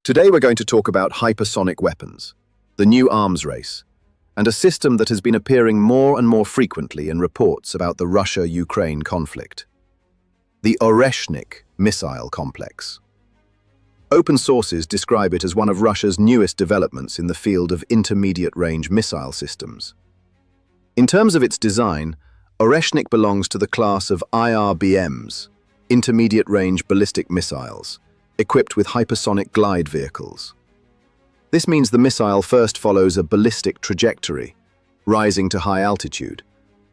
Today we're going to talk about hypersonic weapons, the new arms race, and a system that has been appearing more and more frequently in reports about the Russia-Ukraine conflict. The Oreshnik missile complex. Open sources describe it as one of Russia's newest developments in the field of intermediate-range missile systems. In terms of its design, Oreshnik belongs to the class of IRBMs, intermediate-range ballistic missiles, equipped with hypersonic glide vehicles. This means the missile first follows a ballistic trajectory, rising to high altitude,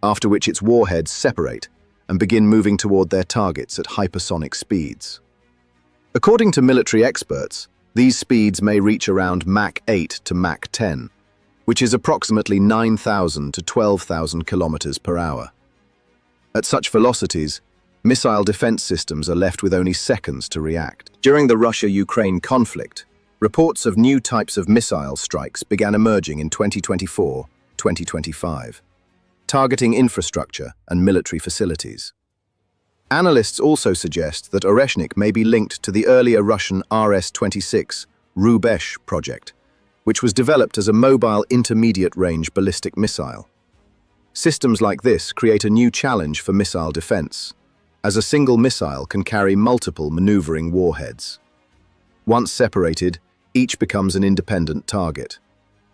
after which its warheads separate and begin moving toward their targets at hypersonic speeds. According to military experts, these speeds may reach around Mach 8 to Mach 10, which is approximately 9,000 to 12,000 kilometers per hour. At such velocities, missile defense systems are left with only seconds to react. During the Russia-Ukraine conflict, reports of new types of missile strikes began emerging in 2024-2025, targeting infrastructure and military facilities. Analysts also suggest that Oreshnik may be linked to the earlier Russian RS-26 Rubesh project, which was developed as a mobile intermediate-range ballistic missile. Systems like this create a new challenge for missile defense, as a single missile can carry multiple maneuvering warheads. Once separated, each becomes an independent target.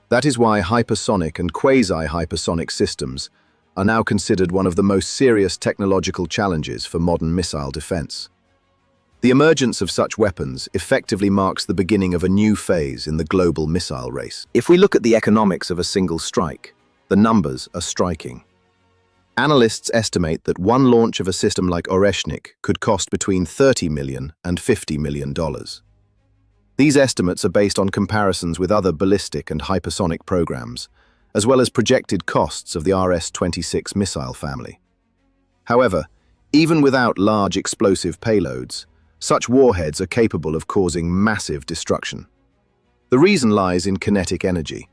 That is why hypersonic and quasi-hypersonic systems are now considered one of the most serious technological challenges for modern missile defense. The emergence of such weapons effectively marks the beginning of a new phase in the global missile race. If we look at the economics of a single strike, the numbers are striking. Analysts estimate that one launch of a system like Oreshnik could cost between $30 million and $50 million. These estimates are based on comparisons with other ballistic and hypersonic programs, as well as projected costs of the RS-26 missile family. However, even without large explosive payloads, such warheads are capable of causing massive destruction. The reason lies in kinetic energy.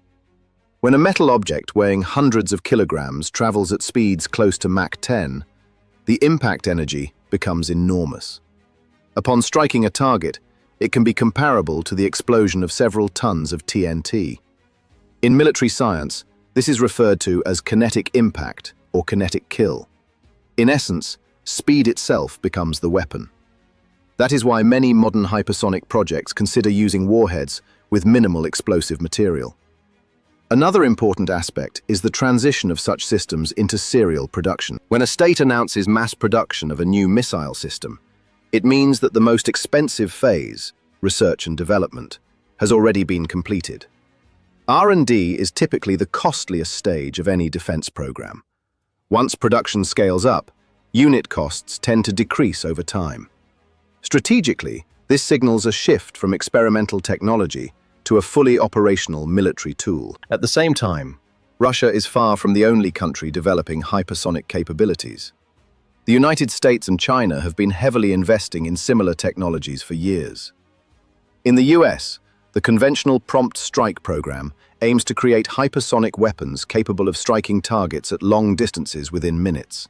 When a metal object weighing hundreds of kilograms travels at speeds close to Mach 10, the impact energy becomes enormous. Upon striking a target, it can be comparable to the explosion of several tons of TNT. In military science, this is referred to as kinetic impact or kinetic kill. In essence, speed itself becomes the weapon. That is why many modern hypersonic projects consider using warheads with minimal explosive material. Another important aspect is the transition of such systems into serial production. When a state announces mass production of a new missile system, it means that the most expensive phase, research and development, has already been completed. R&D is typically the costliest stage of any defense program. Once production scales up, unit costs tend to decrease over time. Strategically, this signals a shift from experimental technology to a fully operational military tool. At the same time, Russia is far from the only country developing hypersonic capabilities. The United States and China have been heavily investing in similar technologies for years. In the US, the Conventional Prompt Strike program aims to create hypersonic weapons capable of striking targets at long distances within minutes.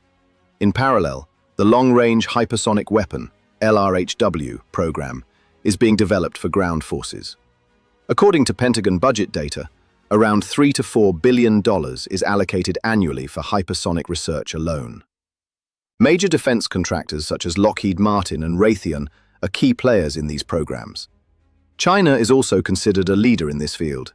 In parallel, the Long-Range Hypersonic Weapon, LRHW, program is being developed for ground forces. According to Pentagon budget data, around $3 to $4 billion is allocated annually for hypersonic research alone. Major defense contractors such as Lockheed Martin and Raytheon are key players in these programs. China is also considered a leader in this field.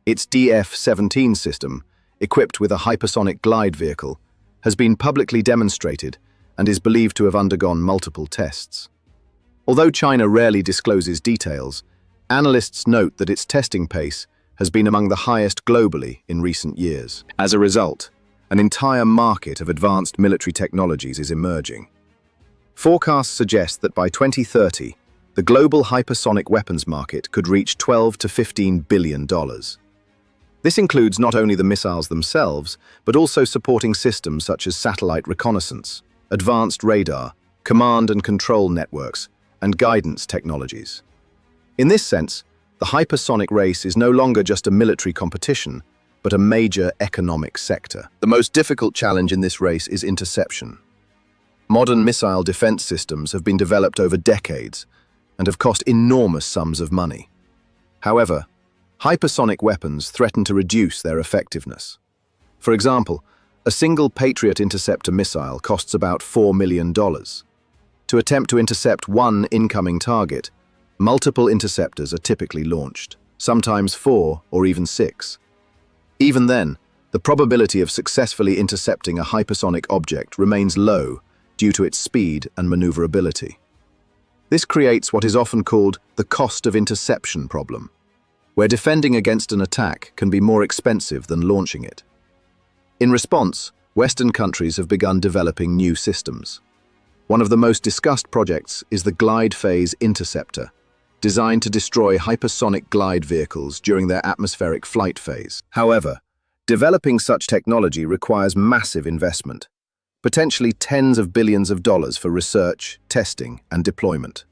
Its DF-17 system, equipped with a hypersonic glide vehicle, has been publicly demonstrated and is believed to have undergone multiple tests. Although China rarely discloses details, analysts note that its testing pace has been among the highest globally in recent years. As a result, an entire market of advanced military technologies is emerging. Forecasts suggest that by 2030, the global hypersonic weapons market could reach $12 to $15 billion. This includes not only the missiles themselves, but also supporting systems such as satellite reconnaissance, advanced radar, command and control networks, and guidance technologies. In this sense, the hypersonic race is no longer just a military competition, but a major economic sector. The most difficult challenge in this race is interception. Modern missile defense systems have been developed over decades and have cost enormous sums of money. However, hypersonic weapons threaten to reduce their effectiveness. For example, a single Patriot interceptor missile costs about $4 million. To attempt to intercept one incoming target, multiple interceptors are typically launched, sometimes 4 or even 6. Even then, the probability of successfully intercepting a hypersonic object remains low due to its speed and maneuverability. This creates what is often called the cost of interception problem, where defending against an attack can be more expensive than launching it. In response, Western countries have begun developing new systems. One of the most discussed projects is the Glide Phase Interceptor, designed to destroy hypersonic glide vehicles during their atmospheric flight phase. However, developing such technology requires massive investment, potentially tens of billions of dollars for research, testing, and deployment.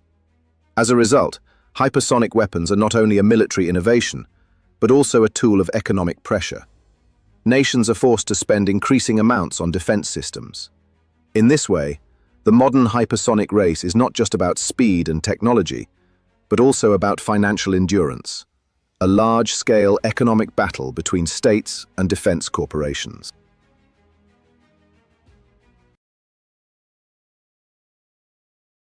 As a result, hypersonic weapons are not only a military innovation, but also a tool of economic pressure. Nations are forced to spend increasing amounts on defense systems. In this way, the modern hypersonic race is not just about speed and technology, but also about financial endurance, a large-scale economic battle between states and defense corporations.